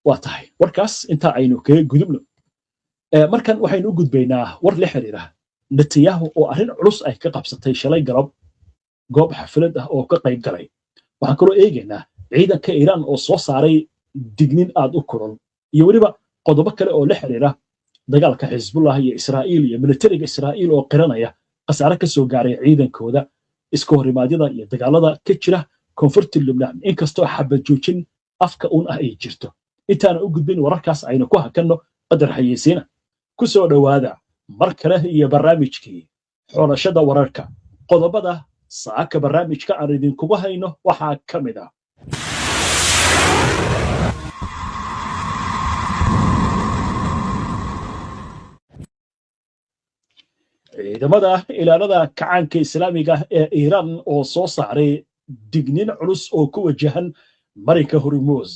waa tahay warkaas inta aynu kaga gudubno markan waxaynu u gudbaynaa war la xiriira Netanyahu oo arrin culus ay ka qabsatay shalay galab goob xaflad ah oo ka qayb galay waxaan kaloo eegaynaa ciidanka Iiraan oo soo saaray dignin aad u kulul iyo waliba qodobo kale oo la xiriira dagaalka Xisbullah iyo Israa'iil iyo militariga Israa'iil oo qiranaya qasaare ka soo gaaray ciidankooda isku horimaadyada iyo dagaalada ka jira koonfurta Lubnaan inkastoo xabad joojin afka uun ah ay jirto intaan u gudbin wararkaas aynu ku hakanno qadar xayeysiina ku soo dhawaada mar kale iyo barnaamijkii xulashada wararka qodobada saaka barnaamijka aan idinkugu hayno waxaa ka mid ah ciidamada ilaalada kacaanka islaamiga ee Iiraan oo soo saaray dignin culus oo ku wajahan marinka Hormuz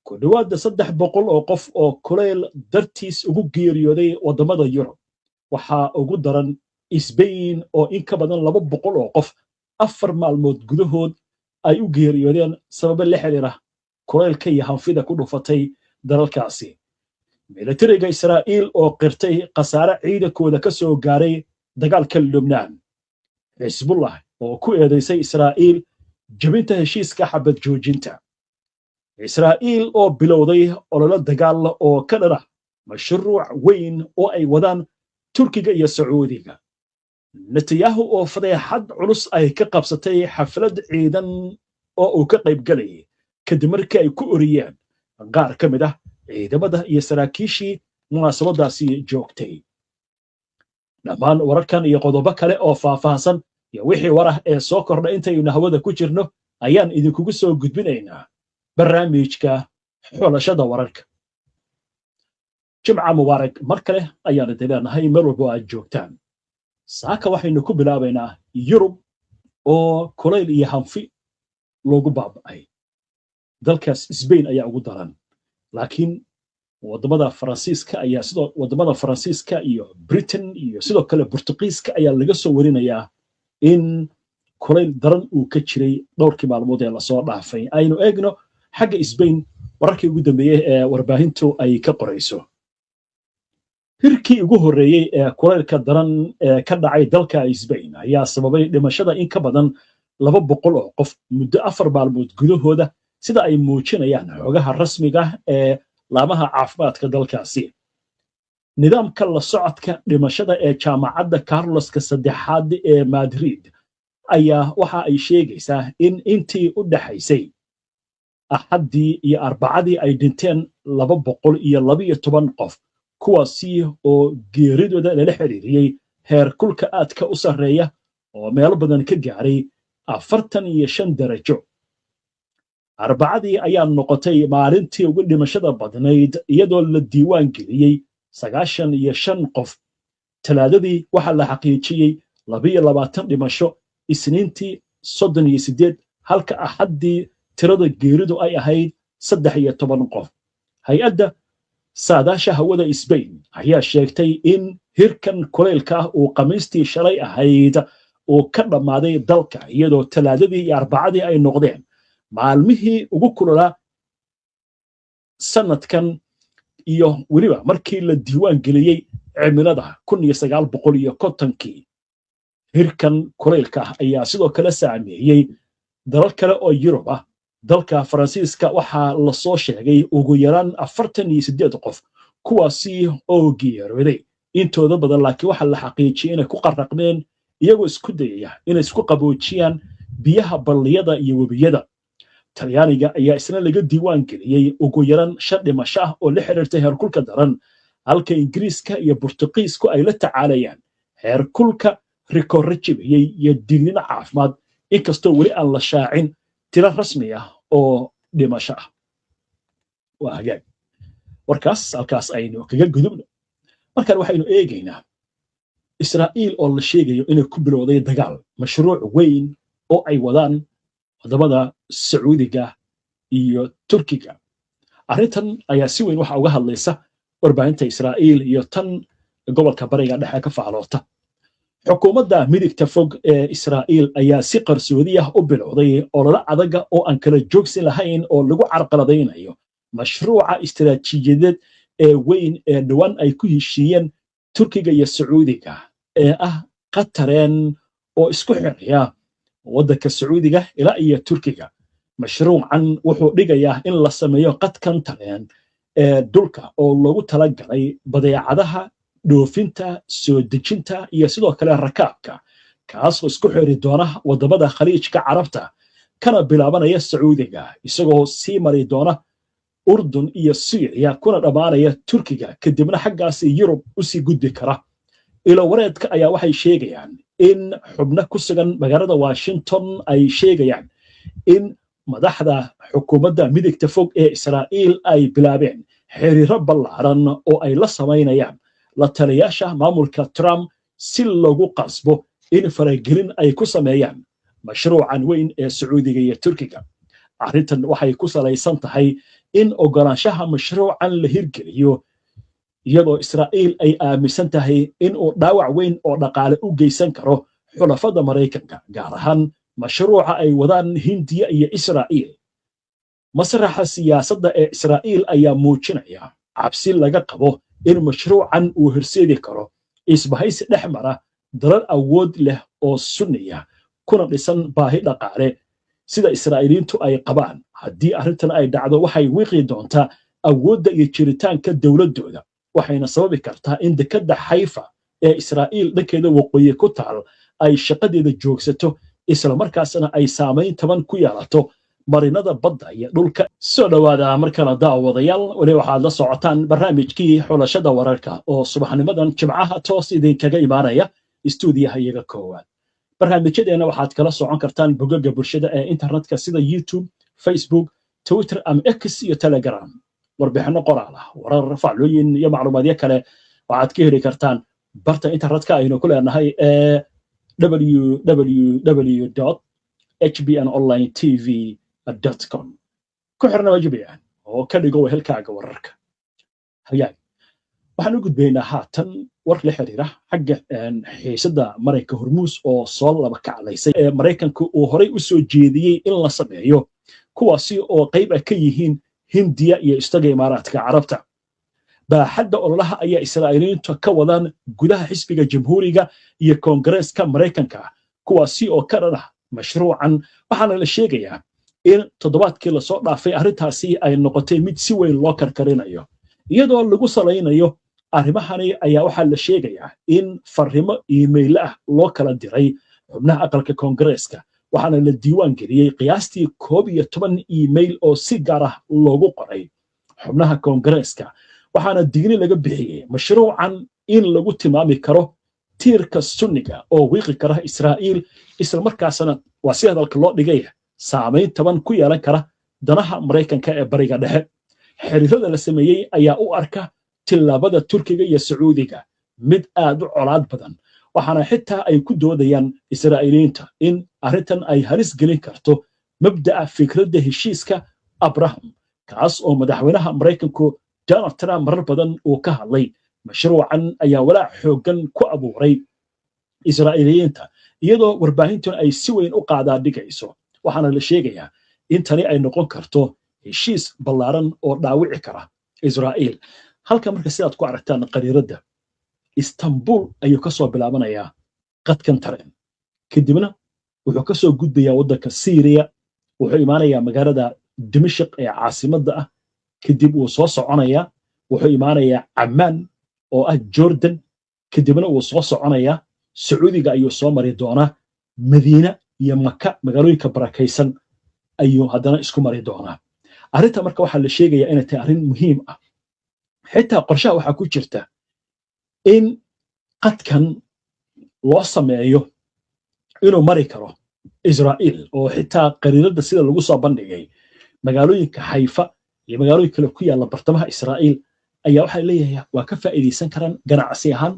ku dhawaad 300 oo qof oo kuleyl dartiis ugu geeriyooday wadamada Yurub waxa ugu daran Spain oo in ka badan 200 oo qof 4 maalmood gudahood ay u geeriyoodeen sabab la xiriira kuleylka iyo hanfida ku dhufatay dalalkaasi militariga Israa'iil oo qirtay qasaare ciidankooda ka soo gaaray dagaalka Lubnaan Xisbullah oo ku eedeysay Israa'iil jabinta heshiiska xabad joojinta Israa'iil oo bilowday olole dagaal oo ka dhana mashruuc weyn oo ay wadaan Turkiga iyo Sacuudiga Netanyahu oo fadeexad culus ay ka qabsatay xaflad ciidan oo uu ka qayb galay kadib markii ay ku oriyeen qaar ka mid ah ciidamada iyo saraakiishii munaasabadaasi joogtay dhammaan wararkan iyo qodobo kale oo faahfaahsan iyo wixii warah ee soo kordha intaynu hawada ku jirno ayaan idinkugu soo gudbinaynaa barnaamijka xulashada wararka jimca mubaarak mar kale ayaan idin leenahay meel walba aad joogtaan saaka waxaynu ku bilaabaynaa Yurub oo kuleyl iyo hanfi loogu baaba'ay dalkaas Spain ayaa ugu daran laakiin wadamada Faransiiska iyo Britain iyo sidoo kale Portugiiska ayaa laga soo warinayaa in kuleyl daran uu ka jiray dhowrkii maalmood ee la soo dhaafay aynu eegno xagga Spain wararkii ugu dambeeyay ee warbaahintu ay ka qorayso hirkii ugu horeeyay ee kuleylka daran ee ka dhacay dalka Spain ayaa sababay dhimashada in ka badan 200 oo qof muddo 4 maalmood gudahooda sida ay muujinayaan xogaha rasmiga ah ee laamaha caafimaadka dalkaasi nidaamka la socodka dhimashada ee jaamacadda Carloska saddexaad ee Madrid ayaa waxa ay sheegaysaa in intii u dhaxaysay Axaddii iyo Arbacadii ay dhinteen 212 qof kuwaasi oo geeridooda lala xiriiriyay heer kulka aadka u sarreeya oo meel badan ka gaaray 45 darajo Arbacadii ayaa noqotay maalintii ugu dhimashada badnayd iyadoo la diiwaan geliyay 95 qof Talaadadii waxa la xaqiijiyay 22 dhimasho Isniintii 38 halka Axaddii tirada geeridu ay ahayd 13 qof hay'adda saadaasha hawada Spain ayaa sheegtay in hirkan kuleylka uu Khamiistii shalay ahayd oo ka dhamaaday dalka iyadoo Talaadadii iyo Arbacadii ay noqdeen maalmihii ugu kululaa sanadkan iyo waliba markii la diiwaan geliyay cimilada 1950kii hirkan kuleylka ayaa sidoo kale saameeyay dalal kale oo Yurub ah dalka Faransiiska waxaa la soo sheegay ugu yaraan 48 qof kuwaasi oo geeriyooday intooda badan laakiin waxa la xaqiijiyay inay ku qarraqmeen iyagoo isku dayaya inay isku qaboojiyaan biyaha balliyada iyo webiyada Talyaaniga ayaa isna laga diiwaan geliyay ugu yaraan 5 dhimasho ah oo la xiriirtay heerkulka daran halka Ingiriiska iyo Portugiisku ay la tacaalayaan heerkulka rikoor jabiyay iyo digniin caafimaad inkastoo weli aan la shaacin tiro rasmi ah oo dhimasho ah waa hagaag warkaas halkaas aynu kaga gudubno markan waxaynu eegaynaa Israa'iil oo la sheegayo inay ku bilowday dagaal mashruuc weyn oo ay wadaan wadamada Sacuudiga iyo Turkiga arrintan ayaa si weyn waxa uga hadlaysa warbaahinta Israa'iil iyo tan gobolka bariga dhexe ka faaloota xukuumadda midigta fog ee Israa'iil ayaa si qarsoodi ah u bilowday olole adag oo aan kala joogsi lahayn oo lagu carqaladeynayo mashruuca istiraatiijiyadeed ee weyn ee dhawaan ay ku heshiiyeen turkiga iyo sacuudiga ee ah qatareen oo isku xiraya waddanka sacuudiga ilaa iyo turkiga mashruucan wuxuu dhigayaa in la sameeyo qadkan tareen ee dhulka oo loogu talagalay badeecadaha dhoofinta soo dejinta iyo sidoo kale rakaabka kaasoo isku xiri doona wadamada khaliijka carabta kana bilaabanaya sacuudiga isagoo sii mari doona urdun iyo syria kuna dhammaanaya turkiga kadibna xaggaasi yurub usii gudbi kara ilo wareedka ayaa waxay sheegayaan in xubno ku sugan magaalada washington ay sheegayaan in madaxda xukuumadda midigta fog ee israa'iil ay bilaabeen xiriiro ballaaran oo ay la samaynayaan la taliyaasha maamulka trump si loogu qasbo in faragelin ay ku sameeyaan mashruucan weyn ee sacuudiga iyo turkiga arrintan waxay ku salaysan tahay in ogolaanshaha mashruucan la hirgeliyo iyadoo israa'iil ay aaminsan tahay in uu dhaawac weyn oo dhaqaale u geysan karo xulafada maraykanka gaar ahaan mashruuca ay wadaan hindiya iyo israa'iil masraxa siyaasadda ee israa'iil ayaa muujinaya cabsi laga qabo in mashruucan uu horseedi karo isbahaysi dhex mara dalal awood leh oo sunniya kuna dhisan baahi dhaqaale sida israa'iiliintu ay qabaan haddii arrintan ay dhacdo waxay wiiqi doontaa awoodda iyo jiritaanka dowladdooda waxayna sababi kartaa in dekedda xayfa ee israa'iil dhankeeda waqooyi ku taal ay shaqadeeda joogsato isla markaasna ay saamayn taban ku yeelato marinada badda iyo dhulka soo dhowaada markana daawadayaal weli waxaad la socotaan barnaamijkii xulashada wararka oo subaxnimadan jimcaha toos idinkaga imaanaya istuudiyaha iyaga koowaad barnaamijyadeena waxaad kala socon kartaan bogagga bulshada ee internetka sida youtube facebook twitter ama x iyo telegram warbixino qoraal ah warar faclooyin iyo macluumaadyo kale waxaad ka heli kartaan barta internetka aynu ku leenahay ee www.hbnonlinetv.com ku xirna hbn oo ka dhigo wehelkaaga wararka hayaag waxaan u gudbaynaa haatan war la xiriira xagga xiisadda marayka hormuus oo soo laba kaclaysay ee maraykanku uu horay u soo jeediyey in la sameeyo kuwaasi oo qayb ah ka yihiin hindiya iyo istaga imaaraadka carabta baaxadda ololaha ayaa israa'iiliintu ka wadaan gudaha xisbiga jamhuuriga iyo koongareeska maraykanka kuwaasi oo ka dhan ah mashruucan waxaana la sheegayaa in toddobaadkii lasoo dhaafay arrintaasi ay noqotay mid si weyn loo karkarinayo iyadoo lagu salaynayo arrimahani ayaa waxaa la sheegayaa in farrimo iimayl ah loo kala diray xubnaha aqalka koongareeska waxaana la diiwaan geliyey qiyaastii 11 iimayl oo si gaar ah loogu qoray xubnaha koongareeska waxaana digni laga bixiyey mashruucan in lagu tilmaami karo tiirka sunniga oo wiiqi kara israa'iil isla markaasna waa si hadalka loo dhigay saamayn taban ku yeelan kara danaha maraykanka ee bariga dhexe xiriirada la sameeyey ayaa u arka tillaabada turkiga iyo sacuudiga mid aad u colaad badan waxaana xitaa ay ku doodayaan israa'iiliinta in arrintan ay halis gelin karto mabda'a fikradda heshiiska abraham kaas oo madaxweynaha maraykanku donald trump marar badan uu ka hadlay mashruucan ayaa walaac xooggan ku abuuray israa'iiliyiinta iyadoo warbaahintuna ay si weyn u qaadaa dhigayso waxaana la sheegayaa in tani ay noqon karto heshiis ballaaran oo dhaawici kara israa'iil halka marka sidaad ku aragtaan qariiradda istanbul ayuu ka soo bilaabanayaa qadkan tareen kadibna wuxuu ka soo gudbayaa waddanka syria wuxuu imaanayaa magaalada dimashq ee caasimadda ah kadib wuu soo soconayaa wuxuu imaanayaa ammaan oo ah jordan kadibna wuu soo soconayaa sacuudiga ayuu soo mari doonaa madiina iyo maka magaalooyinka barakaysan ayuu haddana isku mari doonaa arrinta marka waxaa la sheegayaa inay tahay arrin muhiim ah xitaa qorshaha waxaa ku jirta in qadkan loo sameeyo inuu mari karo israa'iil oo xitaa qariiradda sida lagu soo bandhigay magaalooyinka xayfa iyo magaalooyin kale ku yaalla bartamaha israa'iil ayaa waxaa leeyahay waa ka faa'iidaysan karaan ganacsi ahaan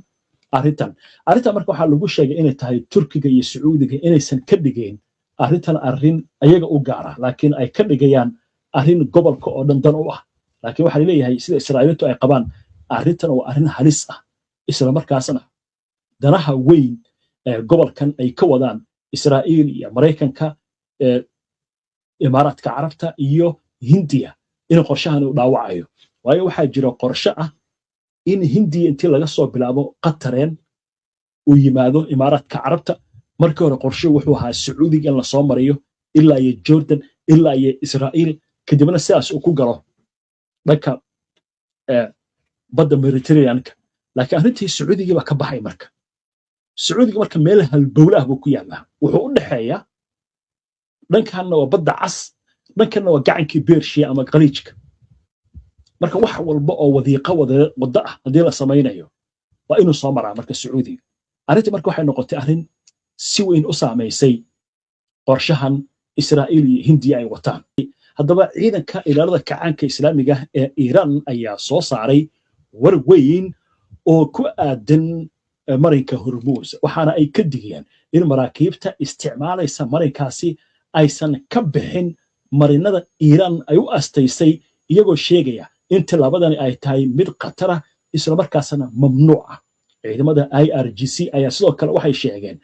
arrintan marka waxaa lagu sheegay inay tahay turkiga iyo sacuudiga inaysan ka dhigayn arrintan arrin ayaga u gaara laakiin ay ka dhigayaan arrin gobolka oo dhan dan u ah laakiin waxaa leeyahay sida israa'iiliintu ay qabaan arrintan waa arrin halis ah isla markaasna danaha weyn ee gobolkan ay ka wadaan israa'iil iyo maraykanka imaaraadka carabta iyo hindiya in qorshahan uu dhaawacayo waayo waxaa jira qorshe ah in hindiya intii laga soo bilaabo qatareen uu yimaado imaaraadka carabta markii hore qorshe wuxuu ahaa sacuudiga in la soo mariyo ilaa iyo jordan ilaa iyo israa'iil kadibna sidaas uu ku galo dhanka badda mediterraneanka laakiin arrintii sacuudigii baa ka baxay marka sacuudiga marka meel halbowle ah buu ku yaallaa wuxuu u dhexeeyaa dhankanna waa badda cas dhankanna waa gacankii beershiya ama khaliijka marka wax walba oo wadiiqa wadda ah haddii la samaynayo waa inuu soo maraa marka sacuudiga arrintii marka waxay noqotay arrin si weyn u saamaysay qorshahan israa'iil iyo hindiya ay wataan haddaba ciidanka ilaalada kacaanka islaamiga ee iiraan ayaa soo saaray war weyn oo ku aadan marinka hormuus waxaana ay ka digayaan in maraakiibta isticmaalaysa marinkaasi aysan ka bixin marinada iiraan ay u astaysay iyagoo sheegaya in tillaabadani ay tahay mid khatar ah isla markaasna mamnuuc ah ciidamada IRGC ayaa sidoo kale waxay sheegeen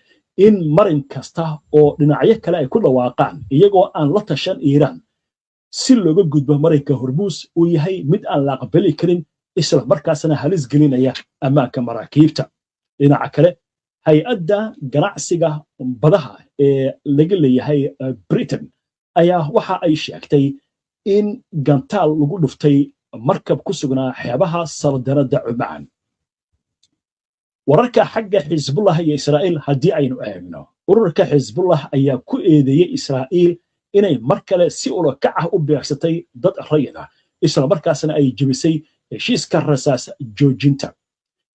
in marin kasta oo dhinacyo kale ay ku dhawaaqaan iyagoo aan la tashan iiraan si looga gudbo marinka hormuus uu yahay mid aan la aqbali karin isla markaasna halis gelinaya ammaanka maraakiibta dhinaca kale hay-adda ganacsiga badaha ee laga leeyahay Britain ayaa waxa ay sheegtay in gantaal lagu dhuftay markab ku sugnaa xeebaha saldanada Cumaan wararka xagga Xisbullah iyo Israa'iil haddii aynu eegno ururka Xisbullah ayaa ku eedeeyay Israa'iil inay mar kale si ula kac ah u beegsatay dad rayid ah isla markaasna ay jebisay heshiiska rasaas joojinta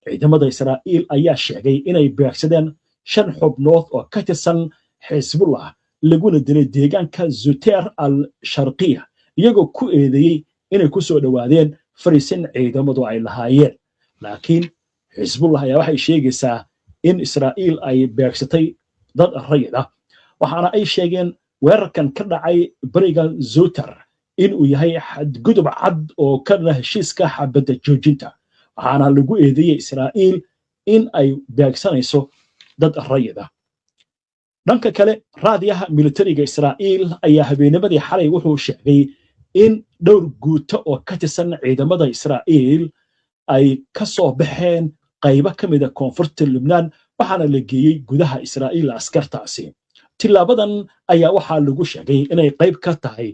ciidamada Israa'iil ayaa sheegay inay beegsadeen 5 xubnood oo ka tirsan Xisbullah laguna dilay deegaanka Zuteer al-Sharqiya iyagoo ku eedeeyay inay ku soo dhawaadeen fariisin ciidamadu ay lahaayeen laakiin Xisbullah ayaa waxay sheegaysaa in Israa'iil ay beegsatay dad rayid ah waxaana ay sheegeen weerarkan ka dhacay bariga Zuteer in uu yahay xadgudub cad oo ka dhana heshiiska xabadda joojinta waxaana lagu eedeeyay Israa'iil in ay beegsanayso dad rayid ah dhanka kale raadiyaha militariga Israa'iil ayaa habeennimadii xalay wuxuu sheegay in dhowr guuto oo ka tirsan ciidamada Israa'iil ay ka soo baxeen qaybo ka mid ah koonfurta Lubnaan waxaana la geeyay gudaha Israa'iil askartaasi tilaabadan ayaa waxaa lagu sheegay inay qayb ka tahay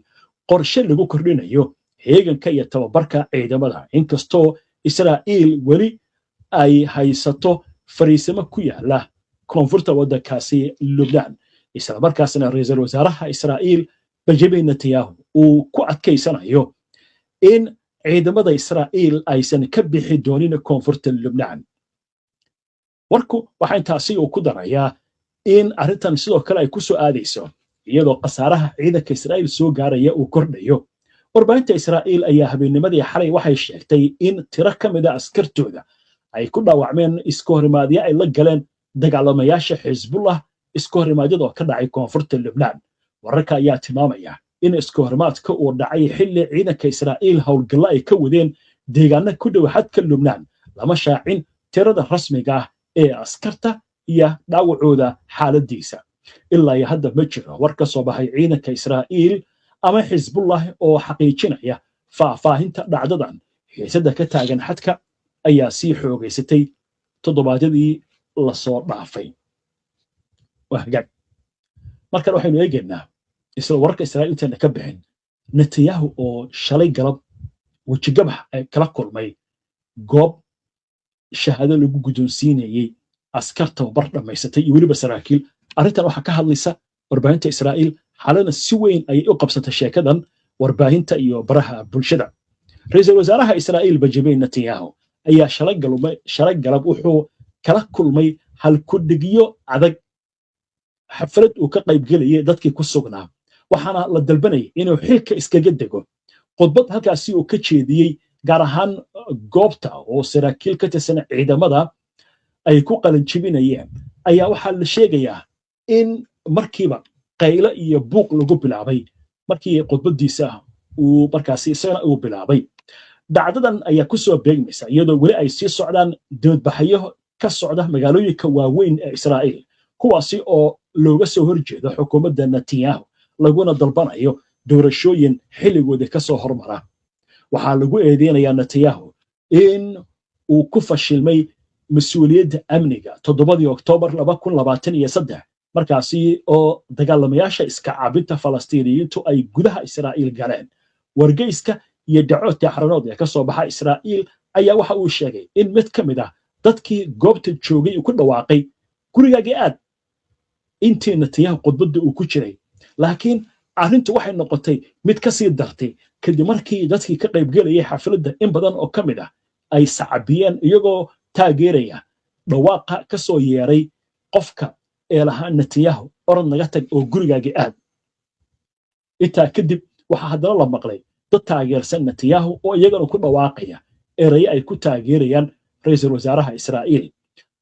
qorshe lagu kordhinayo heeganka iyo tababarka ciidamada inkastoo Israa'iil weli ay haysato fariisimo ku yaala koonfurta waddankaasi Lubnaan isla markaasna ra'iisul wasaaraha Israa'iil Benjamin Netanyahu uu ku adkaysanayo in ciidamada Israa'iil aysan ka bixi doonin koonfurta Lubnaan warku waxa intaasi uu ku darayaa in arrintan sidoo kale ay ku soo aadayso iyadoo qasaaraha ciidanka Israa'iil soo gaaraya uu kordhayo warbaahinta Israa'iil ayaa habeennimadii xalay waxay sheegtay in tiro ka mid ah askartooda ay ku dhaawacmeen iska horimaadyo ay la galeen dagaalamayaasha Xisbullah iska horimaadyada oo ka dhacay koonfurta Lubnaan wararka ayaa tilmaamaya in iska horimaadka uu dhacay xilli ciidanka Israa'iil howlgalla ay ka wadeen deegaano ku dhow xadka Lubnaan lama shaacin tirada rasmiga ah ee askarta iyo dhaawacooda xaaladiisa ilaa iyo hadda ma jiro war ka soo baxay ciidanka Israa'iil ama Xisbullah oo xaqiijinaya faahfaahinta dhacdadan xiisada ka taagan xadka ayaa sii xoogaysatay toddobaadyadii la soo dhaafay wahagaag markan waxaynu eegaynaa isla wararka Israa'iilta ka bixin Netanyahu oo shalay galab wajigabax ay kala kulmay goob shahaado lagu guddoonsiinayay askar tababar dhammaysatay iyo weliba saraakiil arrintan waxaa ka hadlaysa warbaahinta Israa'iil xalana si weyn ayay u qabsatay sheekadan warbaahinta iyo baraha bulshada ra'iisul wasaaraha Israa'iil Benjamin Netanyahu ayaa shalay galab wuxuu kala kulmay hal ku dhigyo adag xaflad uu ka qayb galay dadkii ku sugnaa waxaana la dalbanayay inuu xilka iskaga dego khudbad halkaasi uu ka jeediyay gaar ahaan goobta oo saraakiil ka tirsan ciidamada ay ku qalanjibinayeen ayaa waxaa la sheegayaa in markiiba qaylo iyo buuq lagu bilaabay markii khudbadiisa uu markaasi isagana uu bilaabay dhacdadan ayaa ku soo beegmaysa iyadoo weli ay sii socdaan dibadbaxyo ka socda magaalooyinka waaweyn ee Israa'iil kuwaasi oo looga soo horjeedo xukuumadda Netanyahu laguna dalbanayo doorashooyin xilligooda ka soo hormara waxaa lagu eedeynayaa Netanyahu in uu ku fashilmay mas'uuliyadda amniga 7 Oktoobar 2023 markaasi oo dagaalamayaasha iska caabinta Falastiiniyiintu ay gudaha Israa'iil galeen wargeyska iyo dacoodka xaranood ee ka soo baxa Israa'iil ayaa waxa uu sheegay in mid ka mid ah dadkii goobta joogay uu ku dhawaaqay gurigaagii aad intii Netanyahu khudbadda uu ku jiray laakiin arrintu waxay noqotay mid ka sii dartay kadib markii dadkii ka qaybgelayay xafladda in badan oo ka mid ah ay sacabiyeen iyagoo taageeraya dhawaaqa ka soo yeeray qofka ee lahaa Netanyahu orod naga tag oo gurigaagii aad intaa kadib waxaa haddana la maqlay dad taageersan Netanyahu oo iyagana ku dhawaaqaya erayo ay ku taageerayaan ra'iisul wasaaraha Israa'iil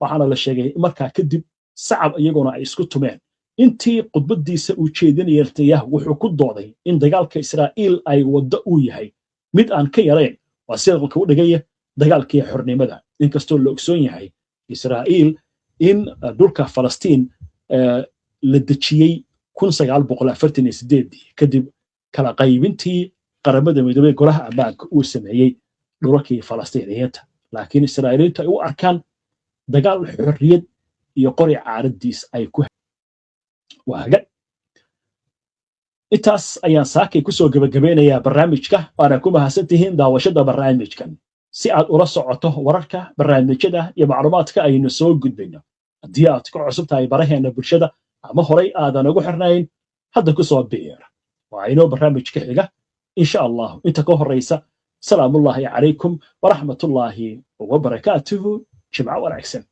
waxaana la sheegay markaa kadib sacab iyaguna ay isku tumeen intii khudbadiisa uu jeedinayay Netanyahu wuxuu ku dooday in dagaalka Israa'iil ay waddo uu yahay mid aan ka yarayn waa sida uu dhigaya dagaalkii xornimada inkastoo la ogsoon yahay Israa'iil in dhulka Falastiin la dejiyay 1948 kadib kala qaybintii qaramada midoobay golaha ammaanka uu sameeyay dhulkii Falastiiniyiinta laakiin Israa'iiliintu ay u arkaan dagaal xorriyad iyo qori caaradiis ay ku waaga intaas ayaan saakay ku soo gabagabeynayaa barnaamijka waana ku mahadsantihiin daawashada barnaamijkan si aad ula socoto wararka barnaamijyada iyo macluumaadka aynu soo gudbino haddii aad ku cusub tahay baraheena bulshada ama horay aadan ugu xirnayn hadda ku soo biir waa inoo barnaamijka xiga insha Allah inta ka horeysa salaamullaahi calaykum waraxmatullaahi wabarakaatuhu jimco wanaagsan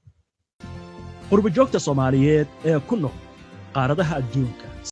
qurbo joogta Soomaaliyeed ee ku nool qaaradaha adduunka